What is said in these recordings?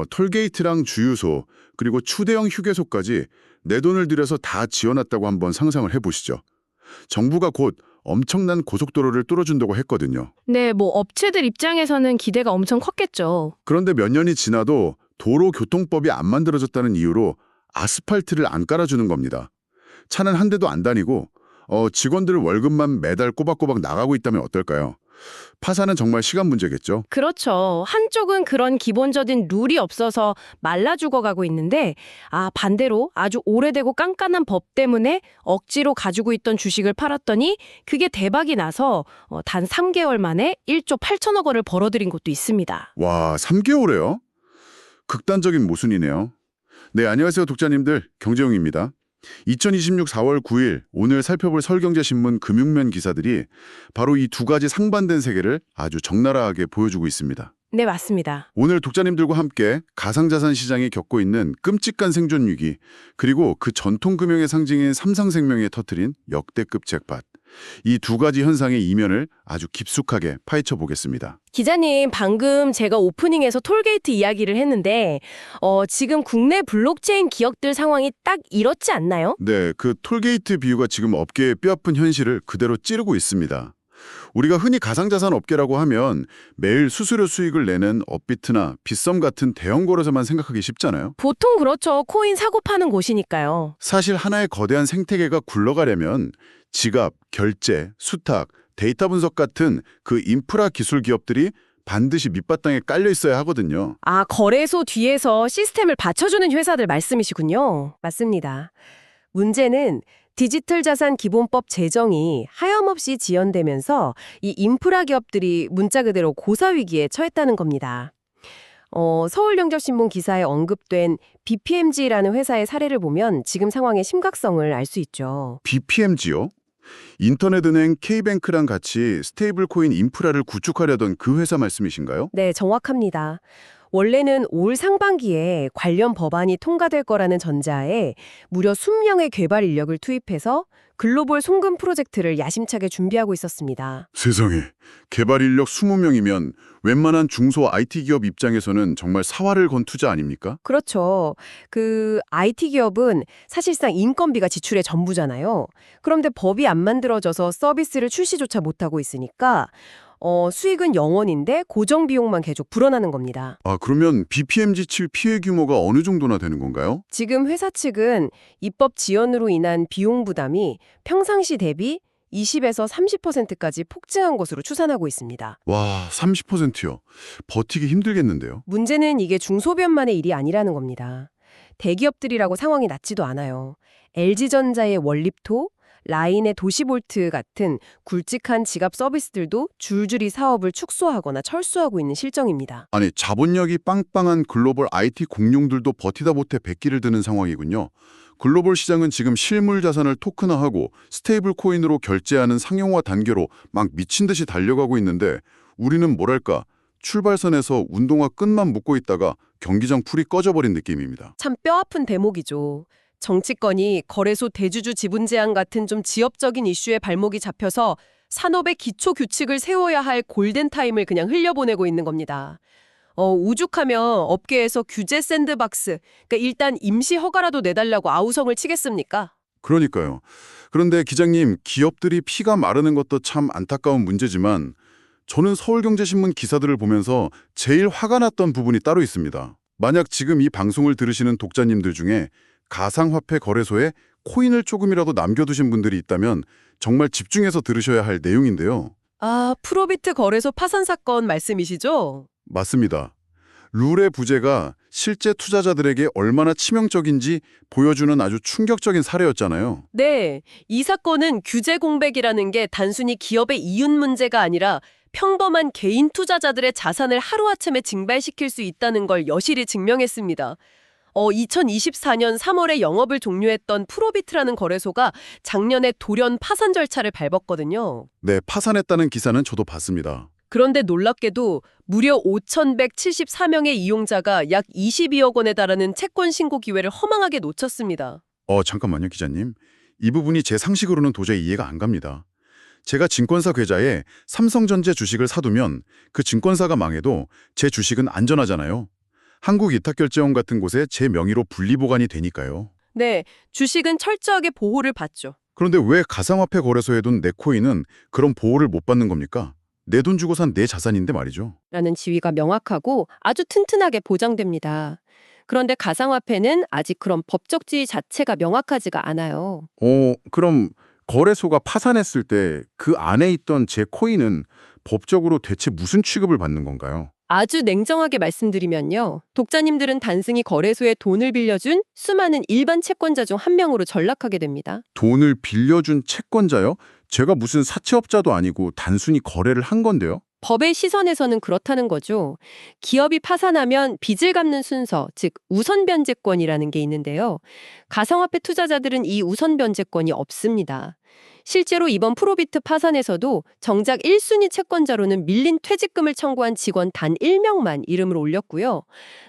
톨게이트랑 주유소, 그리고 추대형 휴게소까지 내 돈을 들여서 다 지어놨다고 한번 상상을 해보시죠. 정부가 곧 엄청난 고속도로를 뚫어준다고 했거든요. 네, 뭐 업체들 입장에서는 기대가 엄청 컸겠죠. 그런데 몇 년이 지나도 도로교통법이 안 만들어졌다는 이유로 아스팔트를 안 깔아주는 겁니다. 차는 한 대도 안 다니고 직원들 월급만 매달 꼬박꼬박 나가고 있다면 어떨까요? 파산은 정말 시간 문제겠죠. 그렇죠. 한쪽은 그런 기본적인 룰이 없어서 말라 죽어가고 있는데, 반대로 아주 오래되고 깐깐한 법 때문에 억지로 가지고 있던 주식을 팔았더니 그게 대박이 나서 단 3개월 만에 1조 8천억 원을 벌어들인 곳도 있습니다. 와, 3개월에요? 극단적인 모순이네요. 네, 안녕하세요 독자님들, 경제용입니다. 2026 4월 9일 오늘 살펴볼 서울경제신문 금융면 기사들이 바로 이 두 가지 상반된 세계를 아주 적나라하게 보여주고 있습니다. 네, 맞습니다. 오늘 독자님들과 함께 가상자산 시장이 겪고 있는 끔찍한 생존 위기, 그리고 그 전통금융의 상징인 삼성생명이 터뜨린 역대급 잭팟, 이 두 가지 현상의 이면을 아주 깊숙하게 파헤쳐 보겠습니다. 기자님, 방금 제가 오프닝에서 톨게이트 이야기를 했는데 지금 국내 블록체인 기업들 상황이 딱 이렇지 않나요? 네, 그 톨게이트 비유가 지금 업계의 뼈아픈 현실을 그대로 찌르고 있습니다. 우리가 흔히 가상자산 업계라고 하면 매일 수수료 수익을 내는 업비트나 빗썸 같은 대형 거래소만 생각하기 쉽잖아요. 보통 그렇죠. 코인 사고 파는 곳이니까요. 사실 하나의 거대한 생태계가 굴러가려면 지갑, 결제, 수탁, 데이터 분석 같은 그 인프라 기술 기업들이 반드시 밑바탕에 깔려 있어야 하거든요. 거래소 뒤에서 시스템을 받쳐주는 회사들 말씀이시군요. 맞습니다. 문제는 디지털 자산 기본법 제정이 하염없이 지연되면서 이 인프라 기업들이 문자 그대로 고사위기에 처했다는 겁니다. 서울경제신문 기사에 언급된 BPMG라는 회사의 사례를 보면 지금 상황의 심각성을 알 수 있죠. BPMG요? 인터넷은행 K뱅크랑 같이 스테이블 코인 인프라를 구축하려던 그 회사 말씀이신가요? 네, 정확합니다. 원래는 올 상반기에 관련 법안이 통과될 거라는 전제하에 무려 20명의 개발 인력을 투입해서 글로벌 송금 프로젝트를 야심차게 준비하고 있었습니다. 세상에, 개발 인력 20명이면 웬만한 중소 IT 기업 입장에서는 정말 사활을 건 투자 아닙니까? 그렇죠. IT 기업은 사실상 인건비가 지출의 전부잖아요. 그런데 법이 안 만들어져서 서비스를 출시조차 못하고 있으니까 수익은 0원인데 고정 비용만 계속 불어나는 겁니다. 그러면 BPMG 측 피해 규모가 어느 정도나 되는 건가요? 지금 회사 측은 입법 지연으로 인한 비용 부담이 평상시 대비 20에서 30%까지 폭증한 것으로 추산하고 있습니다. 와, 30%요. 버티기 힘들겠는데요. 문제는 이게 중소기업만의 일이 아니라는 겁니다. 대기업들이라고 상황이 낫지도 않아요. LG전자의 월립토, 라인의 도시볼트 같은 굵직한 지갑 서비스들도 줄줄이 사업을 축소하거나 철수하고 있는 실정입니다. 아니, 자본력이 빵빵한 글로벌 IT 공룡들도 버티다 못해 백기를 드는 상황이군요. 글로벌 시장은 지금 실물 자산을 토큰화하고 스테이블 코인으로 결제하는 상용화 단계로 막 미친 듯이 달려가고 있는데 우리는 뭐랄까, 출발선에서 운동화 끈만 묶고 있다가 경기장 풀이 꺼져버린 느낌입니다. 참 뼈아픈 대목이죠. 정치권이 거래소 대주주 지분 제한 같은 좀 지역적인 이슈에 발목이 잡혀서 산업의 기초 규칙을 세워야 할 골든타임을 그냥 흘려보내고 있는 겁니다. 오죽하면 업계에서 규제 샌드박스, 그러니까 일단 임시 허가라도 내달라고 아우성을 치겠습니까? 그러니까요. 그런데 기장님, 기업들이 피가 마르는 것도 참 안타까운 문제지만 저는 서울경제신문 기사들을 보면서 제일 화가 났던 부분이 따로 있습니다. 만약 지금 이 방송을 들으시는 독자님들 중에 가상화폐 거래소에 코인을 조금이라도 남겨두신 분들이 있다면 정말 집중해서 들으셔야 할 내용인데요. 프로비트 거래소 파산 사건 말씀이시죠? 맞습니다. 룰의 부재가 실제 투자자들에게 얼마나 치명적인지 보여주는 아주 충격적인 사례였잖아요. 네, 이 사건은 규제 공백이라는 게 단순히 기업의 이윤 문제가 아니라 평범한 개인 투자자들의 자산을 하루아침에 증발시킬 수 있다는 걸 여실히 증명했습니다. 2024년 3월에 영업을 종료했던 프로비트라는 거래소가 작년에 돌연 파산 절차를 밟았거든요. 네, 파산했다는 기사는 저도 봤습니다. 그런데 놀랍게도 무려 5,174명의 이용자가 약 22억 원에 달하는 채권 신고 기회를 허망하게 놓쳤습니다. 잠깐만요, 기자님. 이 부분이 제 상식으로는 도저히 이해가 안 갑니다. 제가 증권사 계좌에 삼성전자 주식을 사두면 그 증권사가 망해도 제 주식은 안전하잖아요. 한국이탁결제원 같은 곳에 제 명의로 분리보관이 되니까요. 네, 주식은 철저하게 보호를 받죠. 그런데 왜 가상화폐 거래소에 둔 내 코인은 그런 보호를 못 받는 겁니까? 내 돈 주고 산 내 자산인데 말이죠. 라는 지위가 명확하고 아주 튼튼하게 보장됩니다. 그런데 가상화폐는 아직 그런 법적 지위 자체가 명확하지가 않아요. 그럼 거래소가 파산했을 때 그 안에 있던 제 코인은 법적으로 대체 무슨 취급을 받는 건가요? 아주 냉정하게 말씀드리면요. 독자님들은 단순히 거래소에 돈을 빌려준 수많은 일반 채권자 중 한 명으로 전락하게 됩니다. 돈을 빌려준 채권자요? 제가 무슨 사채업자도 아니고 단순히 거래를 한 건데요? 법의 시선에서는 그렇다는 거죠. 기업이 파산하면 빚을 갚는 순서, 즉 우선 변제권이라는 게 있는데요. 가상화폐 투자자들은 이 우선 변제권이 없습니다. 실제로 이번 프로비트 파산에서도 정작 1순위 채권자로는 밀린 퇴직금을 청구한 직원 단 1명만 이름을 올렸고요.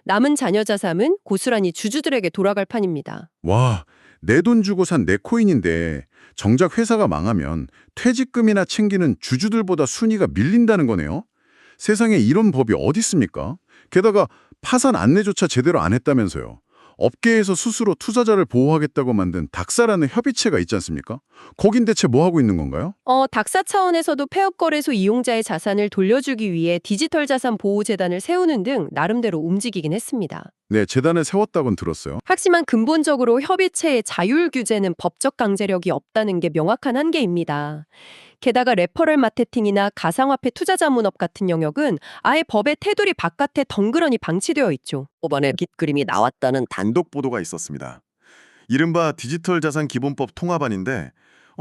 남은 자녀 자산은 고스란히 주주들에게 돌아갈 판입니다. 와, 내 돈 주고 산 내 코인인데 정작 회사가 망하면 퇴직금이나 챙기는 주주들보다 순위가 밀린다는 거네요. 세상에 이런 법이 어디 있습니까? 게다가 파산 안내조차 제대로 안 했다면서요. 업계에서 스스로 투자자를 보호하겠다고 만든 닥사라는 협의체가 있지 않습니까? 거긴 대체 뭐 하고 있는 건가요? 닥사 차원에서도 폐업거래소 이용자의 자산을 돌려주기 위해 디지털 자산 보호재단을 세우는 등 나름대로 움직이긴 했습니다. 네, 재단을 세웠다곤 들었어요. 하지만 근본적으로 협의체의 자율 규제는 법적 강제력이 없다는 게 명확한 한계입니다. 게다가 레퍼럴 마케팅이나 가상화폐 투자자 문업 같은 영역은 아예 법의 테두리 바깥에 덩그러니 방치되어 있죠. 법안에 깃그림이 나왔다는 단독 보도가 있었습니다. 이른바 디지털 자산 기본법 통합안인데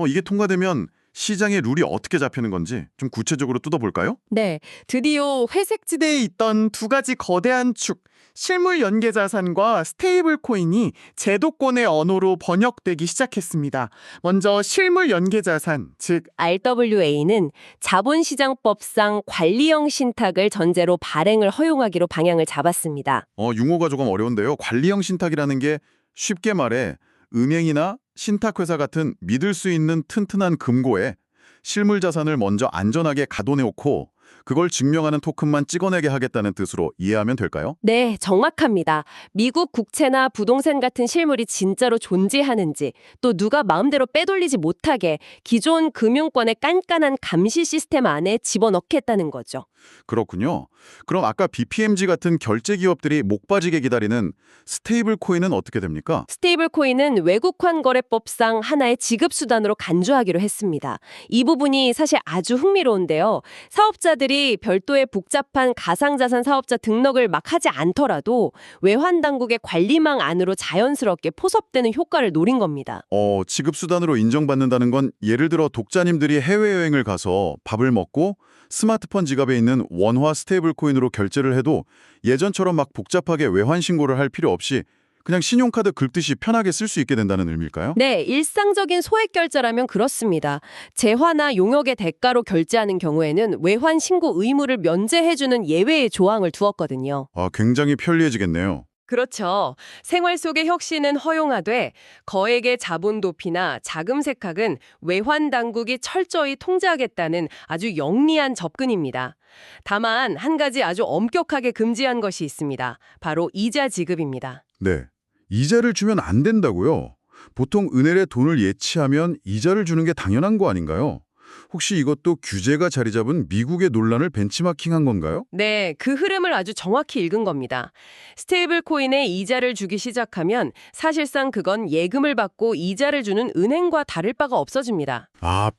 이게 통과되면 시장의 룰이 어떻게 잡히는 건지 좀 구체적으로 뜯어볼까요? 네, 드디어 회색지대에 있던 두 가지 거대한 축, 실물 연계 자산과 스테이블 코인이 제도권의 언어로 번역되기 시작했습니다. 먼저 실물 연계 자산, 즉 RWA는 자본시장법상 관리형 신탁을 전제로 발행을 허용하기로 방향을 잡았습니다. 용어가 조금 어려운데요. 관리형 신탁이라는 게 쉽게 말해 은행이나 신탁회사 같은 믿을 수 있는 튼튼한 금고에 실물 자산을 먼저 안전하게 가둬놓고 그걸 증명하는 토큰만 찍어내게 하겠다는 뜻으로 이해하면 될까요? 네, 정확합니다. 미국 국채나 부동산 같은 실물이 진짜로 존재하는지, 또 누가 마음대로 빼돌리지 못하게 기존 금융권의 깐깐한 감시 시스템 안에 집어넣겠다는 거죠. 그렇군요. 그럼 아까 BPMG 같은 결제 기업들이 목 빠지게 기다리는 스테이블 코인은 어떻게 됩니까? 스테이블 코인은 외국환 거래법상 하나의 지급 수단으로 간주하기로 했습니다. 이 부분이 사실 아주 흥미로운데요. 사업자들이 별도의 복잡한 가상자산 사업자 등록을 막 하지 않더라도 외환 당국의 관리망 안으로 자연스럽게 포섭되는 효과를 노린 겁니다. 지급 수단으로 인정받는다는 건 예를 들어 독자님들이 해외여행을 가서 밥을 먹고 스마트폰 지갑에 있는 원화 스테이블 코인으로 결제를 해도 예전처럼 막 복잡하게 외환 신고를 할 필요 없이 그냥 신용카드 긁듯이 편하게 쓸 수 있게 된다는 의미일까요? 네, 일상적인 소액 결제라면 그렇습니다. 재화나 용역의 대가로 결제하는 경우에는 외환 신고 의무를 면제해주는 예외의 조항을 두었거든요. 굉장히 편리해지겠네요. 그렇죠. 생활 속의 혁신은 허용하되 거액의 자본 도피나 자금 세탁은 외환 당국이 철저히 통제하겠다는 아주 영리한 접근입니다. 다만 한 가지 아주 엄격하게 금지한 것이 있습니다. 바로 이자 지급입니다. 네. 이자를 주면 안 된다고요? 보통 은행에 돈을 예치하면 이자를 주는 게 당연한 거 아닌가요? 혹시 이것도 규제가 자리 잡은 미국의 논란을 벤치마킹한 건가요? 네, 그 흐름을 아주 정확히 읽은 겁니다. 스테이블 코인에 이자를 주기 시작하면 사실상 그건 예금을 받고 이자를 주는 은행과 다를 바가 없어집니다.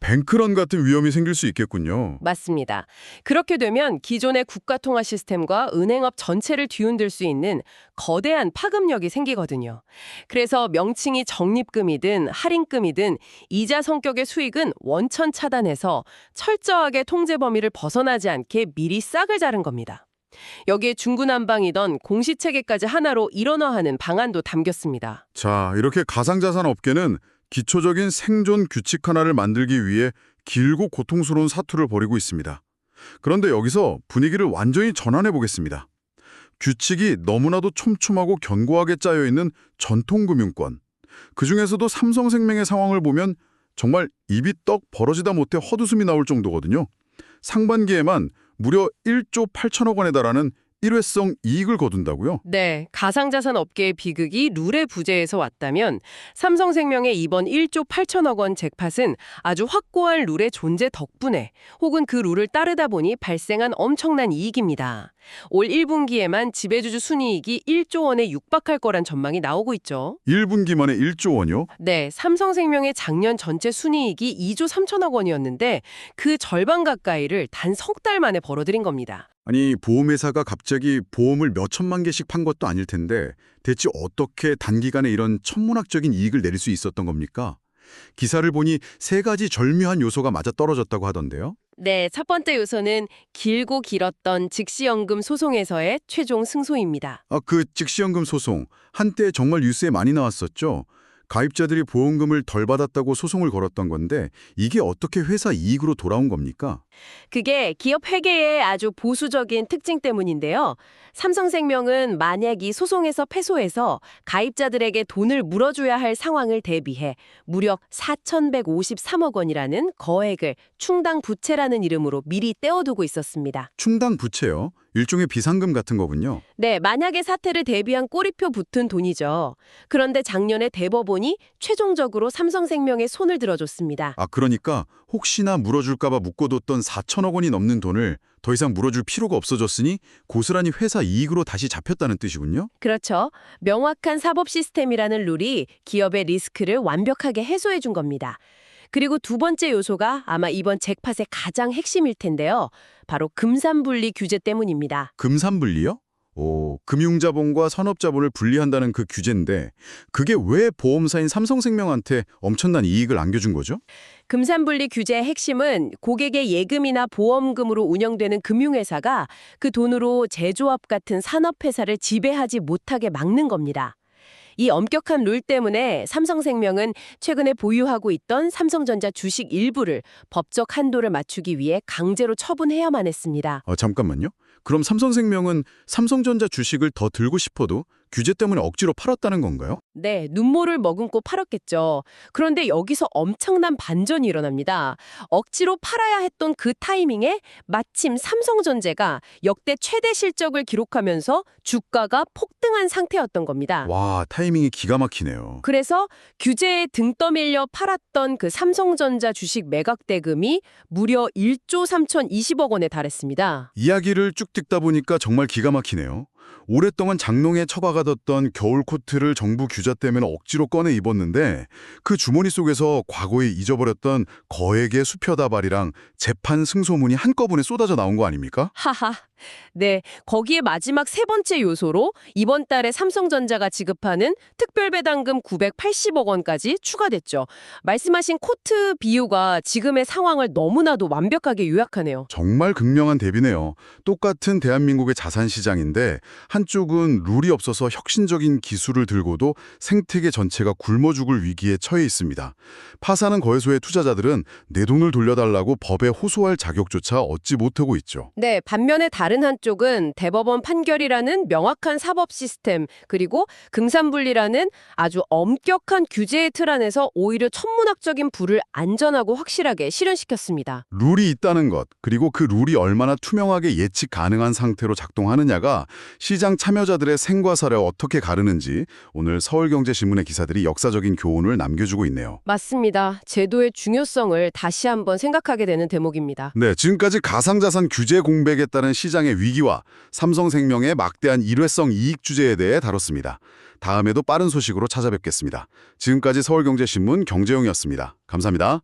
뱅크런 같은 위험이 생길 수 있겠군요. 맞습니다. 그렇게 되면 기존의 국가통화 시스템과 은행업 전체를 뒤흔들 수 있는 거대한 파급력이 생기거든요. 그래서 명칭이 적립금이든 할인금이든 이자 성격의 수익은 원천 차단해서 철저하게 통제 범위를 벗어나지 않게 미리 싹을 자른 겁니다. 여기에 중구난방이던 공시체계까지 하나로 일원화하는 방안도 담겼습니다. 자, 이렇게 가상자산 업계는 기초적인 생존 규칙 하나를 만들기 위해 길고 고통스러운 사투를 벌이고 있습니다. 그런데 여기서 분위기를 완전히 전환해 보겠습니다. 규칙이 너무나도 촘촘하고 견고하게 짜여있는 전통금융권. 그중에서도 삼성생명의 상황을 보면 정말 입이 떡 벌어지다 못해 헛웃음이 나올 정도거든요. 상반기에만 무려 1조 8천억 원에 달하는 일회성 이익을 거둔다고요? 네, 가상자산 업계의 비극이 룰의 부재에서 왔다면 삼성생명의 이번 1조 8천억 원 잭팟은 아주 확고한 룰의 존재 덕분에 혹은 그 룰을 따르다 보니 발생한 엄청난 이익입니다. 올 1분기에만 지배주주 순이익이 1조 원에 육박할 거란 전망이 나오고 있죠. 1분기 만에 1조 원이요? 네, 삼성생명의 작년 전체 순이익이 2조 3천억 원이었는데 그 절반 가까이를 단 석 달 만에 벌어들인 겁니다. 아니, 보험회사가 갑자기 보험을 몇 천만 개씩 판 것도 아닐 텐데 대체 어떻게 단기간에 이런 천문학적인 이익을 내릴 수 있었던 겁니까? 기사를 보니 세 가지 절묘한 요소가 맞아떨어졌다고 하던데요. 네, 첫 번째 요소는 길고 길었던 즉시연금 소송에서의 최종 승소입니다. 그 즉시연금 소송, 한때 정말 뉴스에 많이 나왔었죠. 가입자들이 보험금을 덜 받았다고 소송을 걸었던 건데 이게 어떻게 회사 이익으로 돌아온 겁니까? 그게 기업 회계의 아주 보수적인 특징 때문인데요. 삼성생명은 만약 이 소송에서 패소해서 가입자들에게 돈을 물어줘야 할 상황을 대비해 무려 4,153억 원이라는 거액을 충당 부채라는 이름으로 미리 떼어두고 있었습니다. 충당 부채요? 일종의 비상금 같은 거군요. 네, 만약의 사태를 대비한 꼬리표 붙은 돈이죠. 그런데 작년에 대법원이 최종적으로 삼성생명에 손을 들어줬습니다. 그러니까 혹시나 물어줄까 봐 묶어뒀던 4천억 원이 넘는 돈을 더 이상 물어줄 필요가 없어졌으니 고스란히 회사 이익으로 다시 잡혔다는 뜻이군요. 그렇죠. 명확한 사법 시스템이라는 룰이 기업의 리스크를 완벽하게 해소해 준 겁니다. 그리고 두 번째 요소가 아마 이번 잭팟의 가장 핵심일 텐데요. 바로 금산분리 규제 때문입니다. 금산분리요? 금융자본과 산업자본을 분리한다는 그 규제인데 그게 왜 보험사인 삼성생명한테 엄청난 이익을 안겨준 거죠? 금산분리 규제의 핵심은 고객의 예금이나 보험금으로 운영되는 금융회사가 그 돈으로 제조업 같은 산업회사를 지배하지 못하게 막는 겁니다. 이 엄격한 룰 때문에 삼성생명은 최근에 보유하고 있던 삼성전자 주식 일부를 법적 한도를 맞추기 위해 강제로 처분해야만 했습니다. 잠깐만요. 그럼 삼성생명은 삼성전자 주식을 더 들고 싶어도 규제 때문에 억지로 팔았다는 건가요? 네, 눈물을 머금고 팔았겠죠. 그런데 여기서 엄청난 반전이 일어납니다. 억지로 팔아야 했던 그 타이밍에 마침 삼성전자가 역대 최대 실적을 기록하면서 주가가 폭등한 상태였던 겁니다. 와, 타이밍이 기가 막히네요. 그래서 규제에 등 떠밀려 팔았던 그 삼성전자 주식 매각 대금이 무려 1조 3,020억 원에 달했습니다. 이야기를 쭉 듣다 보니까 정말 기가 막히네요. 오랫동안 장롱에 처박아뒀던 겨울 코트를 정부 규제 때문에 억지로 꺼내 입었는데 그 주머니 속에서 과거에 잊어버렸던 거액의 수표다발이랑 재판 승소문이 한꺼번에 쏟아져 나온 거 아닙니까? 하하. 네, 거기에 마지막 세 번째 요소로 이번 달에 삼성전자가 지급하는 특별배당금 980억 원까지 추가됐죠. 말씀하신 코트 비유가 지금의 상황을 너무나도 완벽하게 요약하네요. 정말 극명한 대비네요. 똑같은 대한민국의 자산시장인데 한쪽은 룰이 없어서 혁신적인 기술을 들고도 생태계 전체가 굶어 죽을 위기에 처해 있습니다. 파산한 거래소의 투자자들은 내 돈을 돌려달라고 법에 호소할 자격조차 얻지 못하고 있죠. 네, 반면에 다른 한쪽은 대법원 판결이라는 명확한 사법 시스템 그리고 금산분리라는 아주 엄격한 규제의 틀 안에서 오히려 천문학적인 부를 안전하고 확실하게 실현시켰습니다. 룰이 있다는 것, 그리고 그 룰이 얼마나 투명하게 예측 가능한 상태로 작동하느냐가 시장 참여자들의 생과 사를 어떻게 가르는지 오늘 서울경제신문의 기사들이 역사적인 교훈을 남겨주고 있네요. 맞습니다. 제도의 중요성을 다시 한번 생각하게 되는 대목입니다. 네, 지금까지 가상자산 규제 공백에 따른 시장의 위기와 삼성생명의 막대한 일회성 이익 주제에 대해 다뤘습니다. 다음에도 빠른 소식으로 찾아뵙겠습니다. 지금까지 서울경제신문 경제용이었습니다. 감사합니다.